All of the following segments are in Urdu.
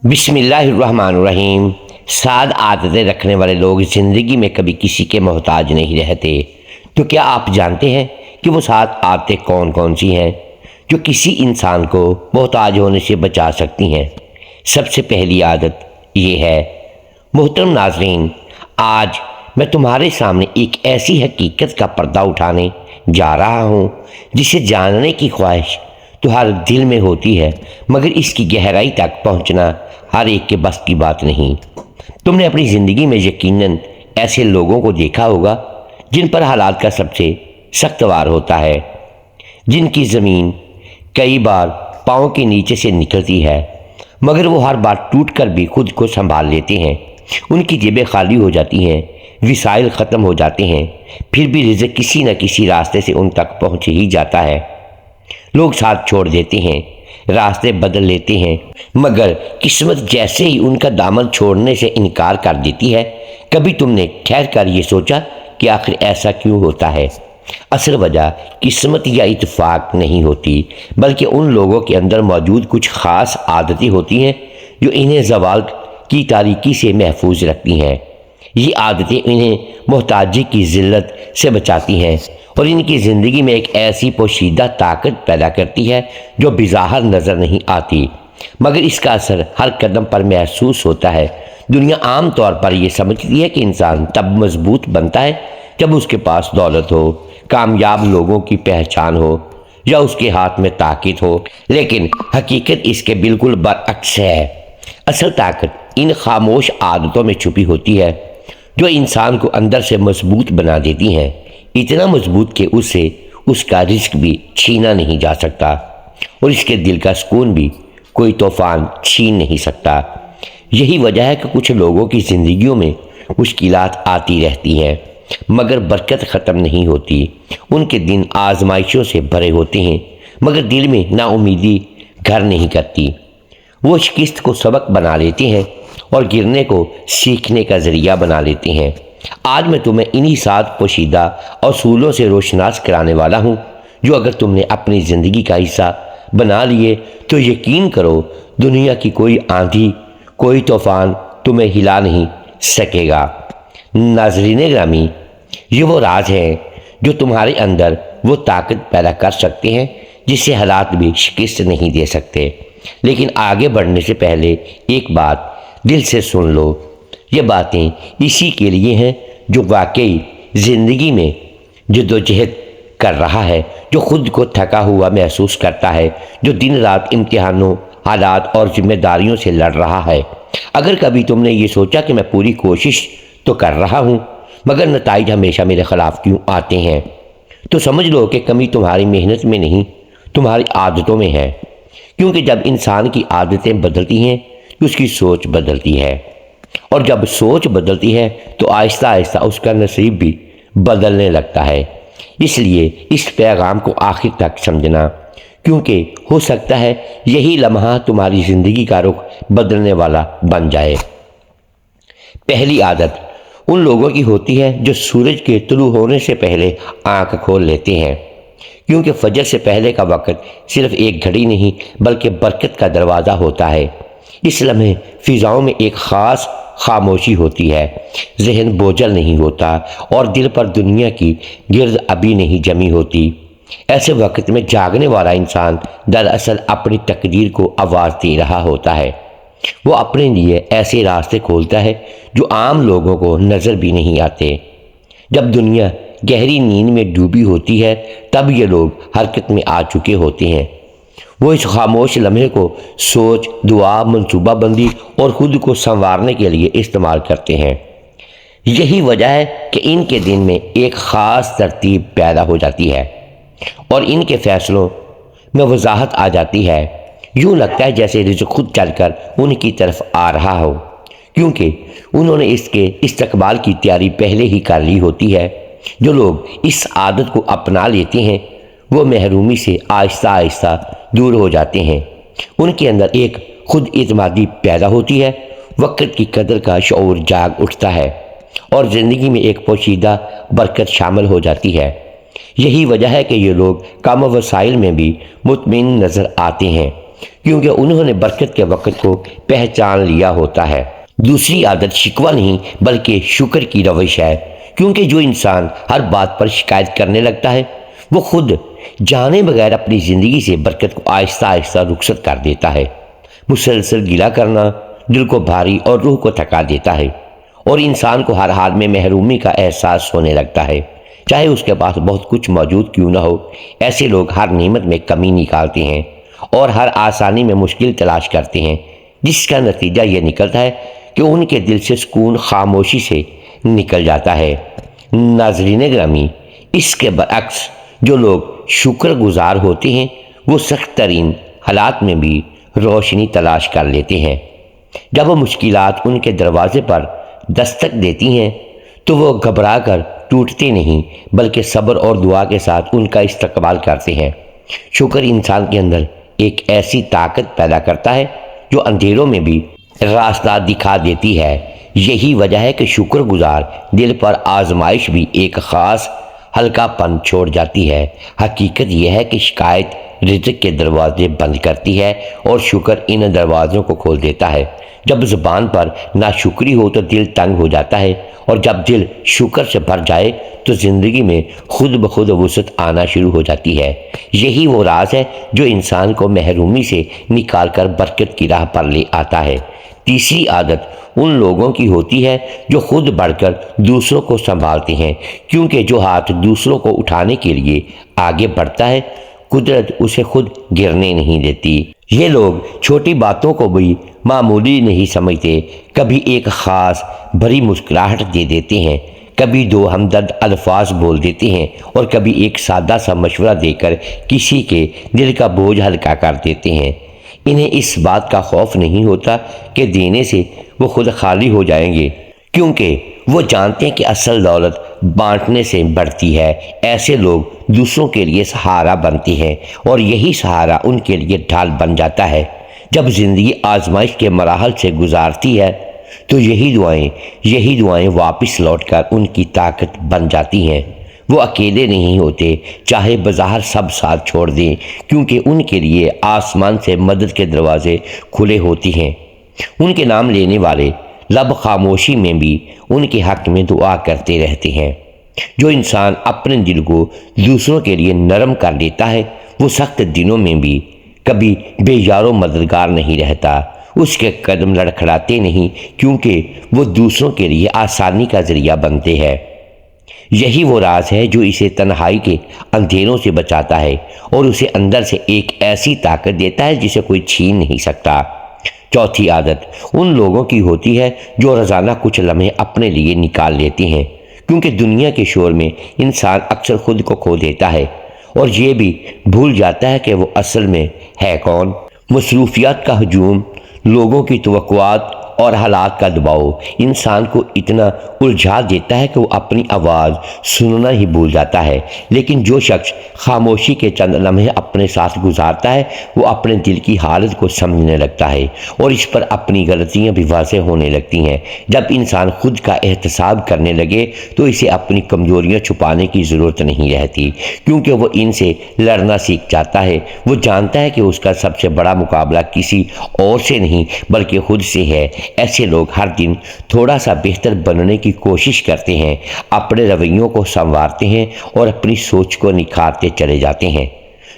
بسم اللہ الرحمن الرحیم۔ سعد عادتیں رکھنے والے لوگ زندگی میں کبھی کسی کے محتاج نہیں رہتے۔ تو کیا آپ جانتے ہیں کہ وہ 7 عادتیں کون کون سی ہیں جو کسی انسان کو محتاج ہونے سے بچا سکتی ہیں؟ سب سے پہلی عادت یہ ہے۔ محترم ناظرین، آج میں تمہارے سامنے ایک ایسی حقیقت کا پردہ اٹھانے جا رہا ہوں جسے جاننے کی خواہش تو ہر دل میں ہوتی ہے، مگر اس کی گہرائی تک پہنچنا ہر ایک کے بس کی بات نہیں۔ تم نے اپنی زندگی میں یقیناً ایسے لوگوں کو دیکھا ہوگا جن پر حالات کا سب سے سخت وار ہوتا ہے، جن کی زمین کئی بار پاؤں کے نیچے سے نکلتی ہے، مگر وہ ہر بار ٹوٹ کر بھی خود کو سنبھال لیتے ہیں۔ ان کی جیبیں خالی ہو جاتی ہیں، وسائل ختم ہو جاتے ہیں، پھر بھی رزق کسی نہ کسی راستے سے ان تک پہنچ ہی جاتا ہے۔ لوگ ساتھ چھوڑ دیتے ہیں، راستے بدل لیتے ہیں، مگر قسمت جیسے ہی ان کا دامن چھوڑنے سے انکار کر دیتی ہے۔ کبھی تم نے ٹھہر کر یہ سوچا کہ آخر ایسا کیوں ہوتا ہے؟ اصل وجہ قسمت یا اتفاق نہیں ہوتی، بلکہ ان لوگوں کے اندر موجود کچھ خاص عادتیں ہوتی ہیں جو انہیں زوال کی تاریکی سے محفوظ رکھتی ہیں۔ یہ عادتیں انہیں محتاجی کی ذلت سے بچاتی ہیں اور ان کی زندگی میں ایک ایسی پوشیدہ طاقت پیدا کرتی ہے جو بظاہر نظر نہیں آتی، مگر اس کا اثر ہر قدم پر محسوس ہوتا ہے۔ دنیا عام طور پر یہ سمجھتی ہے کہ انسان تب مضبوط بنتا ہے جب اس کے پاس دولت ہو، کامیاب لوگوں کی پہچان ہو یا اس کے ہاتھ میں طاقت ہو، لیکن حقیقت اس کے بالکل برعکس ہے۔ اصل طاقت ان خاموش عادتوں میں چھپی ہوتی ہے جو انسان کو اندر سے مضبوط بنا دیتی ہیں، اتنا مضبوط کہ اسے اس کا رزق بھی چھینا نہیں جا سکتا اور اس کے دل کا سکون بھی کوئی طوفان چھین نہیں سکتا۔ یہی وجہ ہے کہ کچھ لوگوں کی زندگیوں میں مشکلات آتی رہتی ہیں مگر برکت ختم نہیں ہوتی۔ ان کے دن آزمائشوں سے بھرے ہوتے ہیں مگر دل میں نا امیدی گھر نہیں کرتی۔ وہ شکست کو سبق بنا لیتے ہیں اور گرنے کو سیکھنے کا ذریعہ بنا لیتے ہیں۔ آج میں تمہیں انہی 7 پوشیدہ اصولوں سے روشناس کرانے والا ہوں جو اگر تم نے اپنی زندگی کا حصہ بنا لیے تو یقین کرو دنیا کی کوئی آندھی، کوئی طوفان تمہیں ہلا نہیں سکے گا۔ ناظرین گرامی، یہ وہ راز ہیں جو تمہارے اندر وہ طاقت پیدا کر سکتے ہیں جس سے حالات بھی شکست نہیں دے سکتے۔ لیکن آگے بڑھنے سے پہلے ایک بات دل سے سن لو، یہ باتیں اسی کے لیے ہیں جو واقعی زندگی میں جدوجہد کر رہا ہے، جو خود کو تھکا ہوا محسوس کرتا ہے، جو دن رات امتحانوں، حالات اور ذمہ داریوں سے لڑ رہا ہے۔ اگر کبھی تم نے یہ سوچا کہ میں پوری کوشش تو کر رہا ہوں مگر نتائج ہمیشہ میرے خلاف کیوں آتے ہیں، تو سمجھ لو کہ کمی تمہاری محنت میں نہیں، تمہاری عادتوں میں ہے۔ کیونکہ جب انسان کی عادتیں بدلتی ہیں تو اس کی سوچ بدلتی ہے، اور جب سوچ بدلتی ہے تو آہستہ آہستہ اس کا نصیب بھی بدلنے لگتا ہے۔ اس لیے اس پیغام کو آخر تک سمجھنا، کیونکہ ہو سکتا ہے یہی لمحہ تمہاری زندگی کا رخ بدلنے والا بن جائے۔ پہلی عادت ان لوگوں کی ہوتی ہے جو سورج کے طلوع ہونے سے پہلے آنکھ کھول لیتے ہیں، کیونکہ فجر سے پہلے کا وقت صرف ایک گھڑی نہیں بلکہ برکت کا دروازہ ہوتا ہے۔ اس لمحے فضاؤں میں ایک خاص خاموشی ہوتی ہے، ذہن بوجھل نہیں ہوتا اور دل پر دنیا کی گرد ابھی نہیں جمی ہوتی۔ ایسے وقت میں جاگنے والا انسان دراصل اپنی تقدیر کو آواز دے رہا ہوتا ہے۔ وہ اپنے لیے ایسے راستے کھولتا ہے جو عام لوگوں کو نظر بھی نہیں آتے۔ جب دنیا گہری نیند میں ڈوبی ہوتی ہے تب یہ لوگ حرکت میں آ چکے ہوتے ہیں۔ وہ اس خاموش لمحے کو سوچ، دعا، منصوبہ بندی اور خود کو سنوارنے کے لیے استعمال کرتے ہیں۔ یہی وجہ ہے کہ ان کے دن میں ایک خاص ترتیب پیدا ہو جاتی ہے اور ان کے فیصلوں میں وضاحت آ جاتی ہے۔ یوں لگتا ہے جیسے رزق خود چل کر ان کی طرف آ رہا ہو، کیونکہ انہوں نے اس کے استقبال کی تیاری پہلے ہی کر لی ہوتی ہے۔ جو لوگ اس عادت کو اپنا لیتے ہیں وہ محرومی سے آہستہ آہستہ دور ہو جاتے ہیں۔ ان کے اندر ایک خود اعتمادی پیدا ہوتی ہے، وقت کی قدر کا شعور جاگ اٹھتا ہے اور زندگی میں ایک پوشیدہ برکت شامل ہو جاتی ہے۔ یہی وجہ ہے کہ یہ لوگ کم وسائل میں بھی مطمئن نظر آتے ہیں، کیونکہ انہوں نے برکت کے وقت کو پہچان لیا ہوتا ہے۔ دوسری عادت شکوہ نہیں بلکہ شکر کی روش ہے، کیونکہ جو انسان ہر بات پر شکایت کرنے لگتا ہے وہ خود جانے بغیر اپنی زندگی سے برکت کو آہستہ آہستہ رخصت کر دیتا ہے۔ مسلسل گلہ کرنا دل کو بھاری اور روح کو تھکا دیتا ہے، اور انسان کو ہر حال میں محرومی کا احساس ہونے لگتا ہے، چاہے اس کے پاس بہت کچھ موجود کیوں نہ ہو۔ ایسے لوگ ہر نعمت میں کمی نکالتے ہیں اور ہر آسانی میں مشکل تلاش کرتے ہیں، جس کا نتیجہ یہ نکلتا ہے کہ ان کے دل سے سکون خاموشی سے نکل جاتا ہے۔ ناظرین گرامی، اس کے برعکس جو لوگ شکر گزار ہوتے ہیں وہ سخت ترین حالات میں بھی روشنی تلاش کر لیتے ہیں۔ جب وہ مشکلات ان کے دروازے پر دستک دیتی ہیں تو وہ گھبرا کر ٹوٹتے نہیں بلکہ صبر اور دعا کے ساتھ ان کا استقبال کرتے ہیں۔ شکر انسان کے اندر ایک ایسی طاقت پیدا کرتا ہے جو اندھیروں میں بھی راستہ دکھا دیتی ہے۔ یہی وجہ ہے کہ شکر گزار دل پر آزمائش بھی ایک خاص ہلکا پن چھوڑ جاتی ہے۔ حقیقت یہ ہے کہ شکایت رزق کے دروازے بند کرتی ہے اور شکر ان دروازوں کو کھول دیتا ہے۔ جب زبان پر ناشکری ہو تو دل تنگ ہو جاتا ہے، اور جب دل شکر سے بھر جائے تو زندگی میں خود بخود وسعت آنا شروع ہو جاتی ہے۔ یہی وہ راز ہے جو انسان کو محرومی سے نکال کر برکت کی راہ پر لے آتا ہے۔ تیسری عادت ان لوگوں کی ہوتی ہے جو خود بڑھ کر دوسروں کو سنبھالتے ہیں، کیونکہ جو ہاتھ دوسروں کو اٹھانے کے لیے آگے بڑھتا ہے قدرت اسے خود گرنے نہیں دیتی۔ یہ لوگ چھوٹی باتوں کو بھی معمولی نہیں سمجھتے، کبھی ایک خاص بھری مسکراہٹ دے دیتے ہیں، کبھی دو ہمدرد الفاظ بول دیتے ہیں، اور کبھی ایک سادہ سا مشورہ دے کر کسی کے دل کا بوجھ ہلکا کر دیتے ہیں۔ انہیں اس بات کا خوف نہیں ہوتا کہ دینے سے وہ خود خالی ہو جائیں گے، کیونکہ وہ جانتے ہیں کہ اصل دولت بانٹنے سے بڑھتی ہے۔ ایسے لوگ دوسروں کے لیے سہارا بنتے ہیں، اور یہی سہارا ان کے لیے ڈھال بن جاتا ہے۔ جب زندگی آزمائش کے مراحل سے گزارتی ہے تو یہی دعائیں واپس لوٹ کر ان کی طاقت بن جاتی ہیں۔ وہ اکیلے نہیں ہوتے، چاہے بظاہر سب ساتھ چھوڑ دیں، کیونکہ ان کے لیے آسمان سے مدد کے دروازے کھلے ہوتے ہیں۔ ان کے نام لینے والے لب خاموشی میں بھی ان کے حق میں دعا کرتے رہتے ہیں۔ جو انسان اپنے دل کو دوسروں کے لیے نرم کر لیتا ہے وہ سخت دنوں میں بھی کبھی بے یار و مددگار نہیں رہتا۔ اس کے قدم لڑکھڑاتے نہیں، کیونکہ وہ دوسروں کے لیے آسانی کا ذریعہ بنتے ہیں۔ یہی وہ راز ہے جو اسے تنہائی کے اندھیروں سے بچاتا ہے اور اسے اندر سے ایک ایسی طاقت دیتا ہے جسے کوئی چھین نہیں سکتا۔ چوتھی عادت ان لوگوں کی ہوتی ہے جو روزانہ کچھ لمحے اپنے لیے نکال لیتے ہیں، کیونکہ دنیا کے شور میں انسان اکثر خود کو کھو دیتا ہے اور یہ بھی بھول جاتا ہے کہ وہ اصل میں ہے کون۔ مصروفیات کا ہجوم، لوگوں کی توقعات اور حالات کا دباؤ انسان کو اتنا الجھا دیتا ہے کہ وہ اپنی آواز سننا ہی بھول جاتا ہے۔ لیکن جو شخص خاموشی کے چند لمحے اپنے ساتھ گزارتا ہے وہ اپنے دل کی حالت کو سمجھنے لگتا ہے اور اس پر اپنی غلطیاں بھی واضح ہونے لگتی ہیں۔ جب انسان خود کا احتساب کرنے لگے تو اسے اپنی کمزوریاں چھپانے کی ضرورت نہیں رہتی، کیونکہ وہ ان سے لڑنا سیکھ جاتا ہے۔ وہ جانتا ہے کہ اس کا سب سے بڑا مقابلہ کسی اور سے نہیں بلکہ خود سے ہے۔ ایسے لوگ ہر دن تھوڑا سا بہتر بننے کی کوشش کرتے ہیں، اپنے رویوں کو سنوارتے ہیں اور اپنی سوچ کو نکھارتے چلے جاتے ہیں۔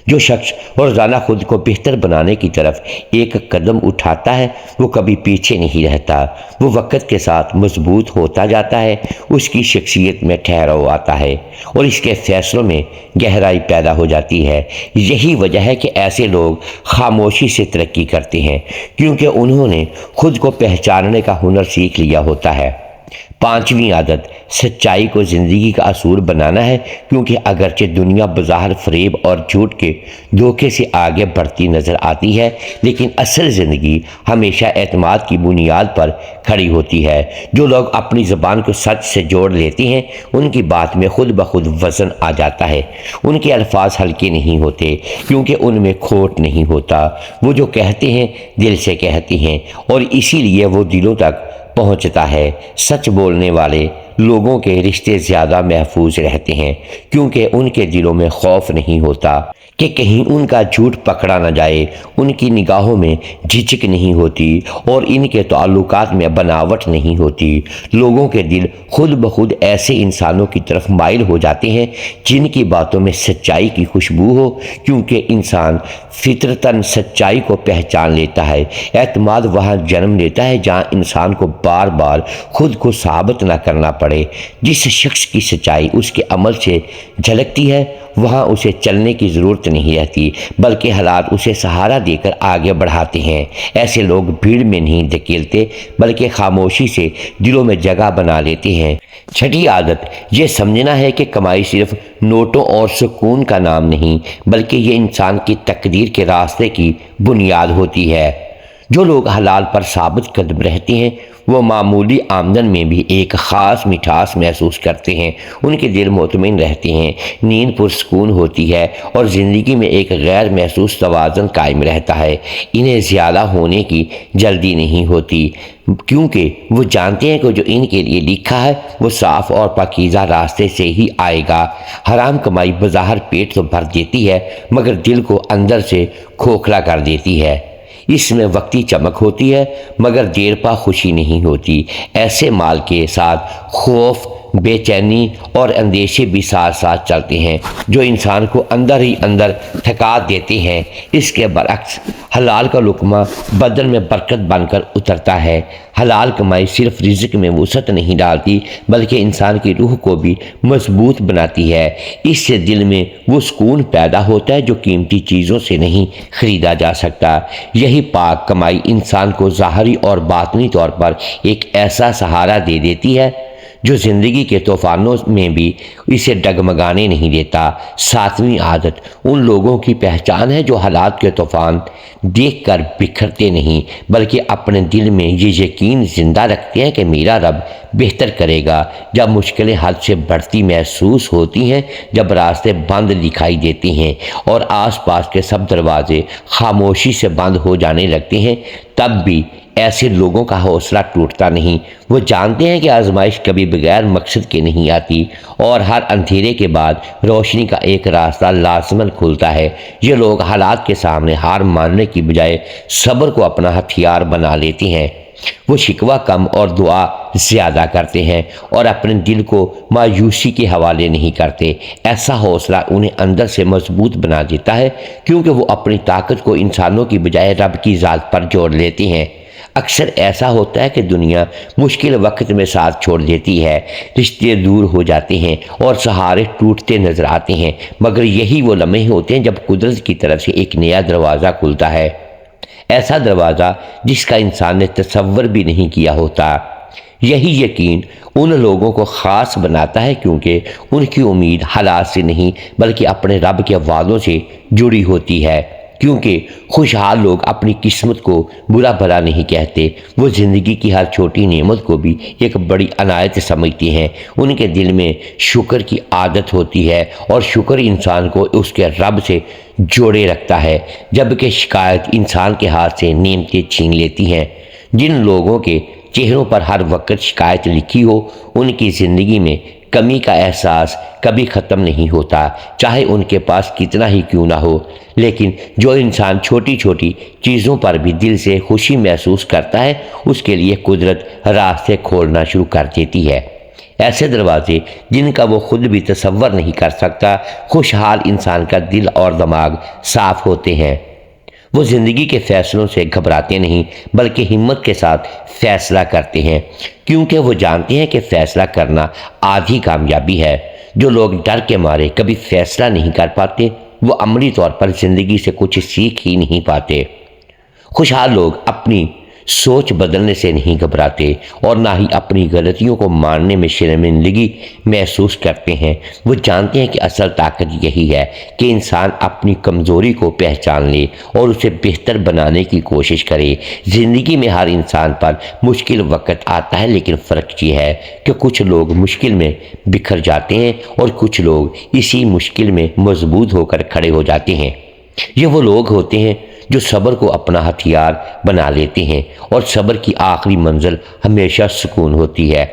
جو شخص روزانہ خود کو بہتر بنانے کی طرف ایک قدم اٹھاتا ہے وہ کبھی پیچھے نہیں رہتا، وہ وقت کے ساتھ مضبوط ہوتا جاتا ہے، اس کی شخصیت میں ٹھہراؤ آتا ہے اور اس کے فیصلوں میں گہرائی پیدا ہو جاتی ہے۔ یہی وجہ ہے کہ ایسے لوگ خاموشی سے ترقی کرتے ہیں، کیونکہ انہوں نے خود کو پہچاننے کا ہنر سیکھ لیا ہوتا ہے۔ پانچویں عادت سچائی کو زندگی کا اصول بنانا ہے، کیونکہ اگرچہ دنیا بظاہر فریب اور جھوٹ کے دھوکے سے آگے بڑھتی نظر آتی ہے، لیکن اصل زندگی ہمیشہ اعتماد کی بنیاد پر کھڑی ہوتی ہے۔ جو لوگ اپنی زبان کو سچ سے جوڑ لیتے ہیں ان کی بات میں خود بخود وزن آ جاتا ہے۔ ان کے الفاظ ہلکے نہیں ہوتے، کیونکہ ان میں کھوٹ نہیں ہوتا۔ وہ جو کہتے ہیں دل سے کہتے ہیں اور اسی لیے وہ دلوں تک پہنچتا ہے۔ سچ بولنے والے لوگوں کے رشتے زیادہ محفوظ رہتے ہیں، کیونکہ ان کے دلوں میں خوف نہیں ہوتا کہ کہیں ان کا جھوٹ پکڑا نہ جائے، ان کی نگاہوں میں جھجک نہیں ہوتی اور ان کے تعلقات میں بناوٹ نہیں ہوتی۔ لوگوں کے دل خود بخود ایسے انسانوں کی طرف مائل ہو جاتے ہیں جن کی باتوں میں سچائی کی خوشبو ہو، کیونکہ انسان فطرتاً سچائی کو پہچان لیتا ہے۔ اعتماد وہاں جنم لیتا ہے جہاں انسان کو بار بار خود کو ثابت نہ کرنا پڑے۔ جس شخص کی سچائی اس کے عمل سے جھلکتی ہے، وہاں اسے چلنے کی ضرورت نہیں رہتی، بلکہ حالات اسے سہارا دے کر آگے بڑھاتے ہیں۔ ایسے لوگ بھیڑ میں نہیں دھکیلتے، بلکہ خاموشی سے دلوں میں جگہ بنا لیتے ہیں۔ چھٹی عادت یہ سمجھنا ہے کہ کمائی صرف نوٹوں اور سکون کا نام نہیں، بلکہ یہ انسان کی تقدیر کے راستے کی بنیاد ہوتی ہے۔ جو لوگ حلال پر ثابت قدم رہتے ہیں وہ معمولی آمدن میں بھی ایک خاص مٹھاس محسوس کرتے ہیں، ان کے دل مطمئن رہتے ہیں، نیند پرسکون ہوتی ہے اور زندگی میں ایک غیر محسوس توازن قائم رہتا ہے۔ انہیں زیادہ ہونے کی جلدی نہیں ہوتی، کیونکہ وہ جانتے ہیں کہ جو ان کے لیے لکھا ہے وہ صاف اور پاکیزہ راستے سے ہی آئے گا۔ حرام کمائی بظاہر پیٹ تو بھر دیتی ہے، مگر دل کو اندر سے کھوکھلا کر دیتی ہے۔ اس میں وقتی چمک ہوتی ہے، مگر دیر پا خوشی نہیں ہوتی۔ ایسے مال کے ساتھ خوف، بے چینی اور اندیشے بھی ساتھ ساتھ چلتے ہیں جو انسان کو اندر ہی اندر تھکا دیتے ہیں۔ اس کے برعکس حلال کا لقمہ بدن میں برکت بن کر اترتا ہے۔ حلال کمائی صرف رزق میں وسعت نہیں ڈالتی، بلکہ انسان کی روح کو بھی مضبوط بناتی ہے۔ اس سے دل میں وہ سکون پیدا ہوتا ہے جو قیمتی چیزوں سے نہیں خریدا جا سکتا۔ یہی پاک کمائی انسان کو ظاہری اور باطنی طور پر ایک ایسا سہارا دے دیتی ہے جو زندگی کے طوفانوں میں بھی اسے ڈگمگانے نہیں دیتا۔ ساتویں عادت ان لوگوں کی پہچان ہے جو حالات کے طوفان دیکھ کر بکھرتے نہیں، بلکہ اپنے دل میں یہ یقین زندہ رکھتے ہیں کہ میرا رب بہتر کرے گا۔ جب مشکلیں حد سے بڑھتی محسوس ہوتی ہیں، جب راستے بند دکھائی دیتے ہیں اور آس پاس کے سب دروازے خاموشی سے بند ہو جانے لگتے ہیں، تب بھی ایسے لوگوں کا حوصلہ ٹوٹتا نہیں۔ وہ جانتے ہیں کہ آزمائش کبھی بغیر مقصد کے نہیں آتی اور ہر اندھیرے کے بعد روشنی کا ایک راستہ لازماً کھلتا ہے۔ یہ لوگ حالات کے سامنے ہار ماننے کی بجائے صبر کو اپنا ہتھیار بنا لیتے ہیں۔ وہ شکوہ کم اور دعا زیادہ کرتے ہیں اور اپنے دل کو مایوسی کے حوالے نہیں کرتے۔ ایسا حوصلہ انہیں اندر سے مضبوط بنا دیتا ہے، کیونکہ وہ اپنی طاقت کو انسانوں کی بجائے رب کی ذات پر جوڑ لیتے ہیں۔ اکثر ایسا ہوتا ہے کہ دنیا مشکل وقت میں ساتھ چھوڑ دیتی ہے، رشتے دور ہو جاتے ہیں اور سہارے ٹوٹتے نظر آتے ہیں، مگر یہی وہ لمحے ہوتے ہیں جب قدرت کی طرف سے ایک نیا دروازہ کھلتا ہے، ایسا دروازہ جس کا انسان نے تصور بھی نہیں کیا ہوتا۔ یہی یقین ان لوگوں کو خاص بناتا ہے، کیونکہ ان کی امید حالات سے نہیں بلکہ اپنے رب کے وعدوں سے جڑی ہوتی ہے۔ کیونکہ خوشحال لوگ اپنی قسمت کو برا بھلا نہیں کہتے، وہ زندگی کی ہر چھوٹی نعمت کو بھی ایک بڑی عنایت سمجھتے ہیں۔ ان کے دل میں شکر کی عادت ہوتی ہے اور شکر انسان کو اس کے رب سے جوڑے رکھتا ہے، جبکہ شکایت انسان کے ہاتھ سے نعمتیں چھین لیتی ہیں۔ جن لوگوں کے چہروں پر ہر وقت شکایت لکھی ہو، ان کی زندگی میں کمی کا احساس کبھی ختم نہیں ہوتا، چاہے ان کے پاس کتنا ہی کیوں نہ ہو۔ لیکن جو انسان چھوٹی چھوٹی چیزوں پر بھی دل سے خوشی محسوس کرتا ہے، اس کے لیے قدرت راستے کھولنا شروع کر دیتی ہے، ایسے دروازے جن کا وہ خود بھی تصور نہیں کر سکتا۔ خوشحال انسان کا دل اور دماغ صاف ہوتے ہیں، وہ زندگی کے فیصلوں سے گھبراتے نہیں بلکہ ہمت کے ساتھ فیصلہ کرتے ہیں، کیونکہ وہ جانتے ہیں کہ فیصلہ کرنا آدھی کامیابی ہے۔ جو لوگ ڈر کے مارے کبھی فیصلہ نہیں کر پاتے، وہ عملی طور پر زندگی سے کچھ سیکھ ہی نہیں پاتے۔ خوشحال لوگ اپنی سوچ بدلنے سے نہیں گھبراتے اور نہ ہی اپنی غلطیوں کو ماننے میں شرمندگی محسوس کرتے ہیں۔ وہ جانتے ہیں کہ اصل طاقت یہی ہے کہ انسان اپنی کمزوری کو پہچان لے اور اسے بہتر بنانے کی کوشش کرے۔ زندگی میں ہر انسان پر مشکل وقت آتا ہے، لیکن فرق یہ ہے کہ کچھ لوگ مشکل میں بکھر جاتے ہیں اور کچھ لوگ اسی مشکل میں مضبوط ہو کر کھڑے ہو جاتے ہیں۔ یہ وہ لوگ ہوتے ہیں جو صبر کو اپنا ہتھیار بنا لیتے ہیں، اور صبر کی آخری منزل ہمیشہ سکون ہوتی ہے۔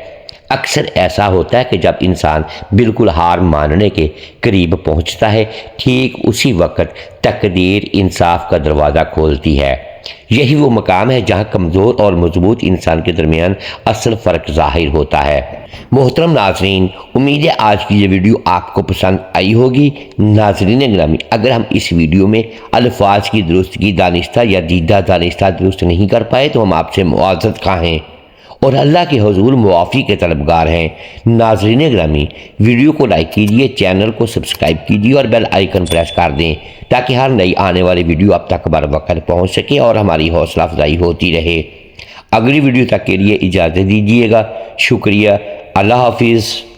اکثر ایسا ہوتا ہے کہ جب انسان بالکل ہار ماننے کے قریب پہنچتا ہے، ٹھیک اسی وقت تقدیر انصاف کا دروازہ کھولتی ہے۔ یہی وہ مقام ہے جہاں کمزور اور مضبوط انسان کے درمیان اصل فرق ظاہر ہوتا ہے۔ محترم ناظرین، امید ہے آج کی یہ ویڈیو آپ کو پسند آئی ہوگی۔ ناظرین گرامی، اگر ہم اس ویڈیو میں الفاظ کی درستگی دانستہ یا دیدہ دانستہ درست نہیں کر پائے تو ہم آپ سے معذرت خواہ ہیں اور اللہ کے حضور معافی کے طلبگار ہیں۔ ناظرین گرامی، ویڈیو کو لائک کیجئے، چینل کو سبسکرائب کیجئے اور بیل آئیکن پریس کر دیں تاکہ ہر نئی آنے والی ویڈیو اب تک بر وقت پہنچ سکے اور ہماری حوصلہ افزائی ہوتی رہے۔ اگلی ویڈیو تک کے لیے اجازت دیجیے گا۔ شکریہ۔ اللہ حافظ۔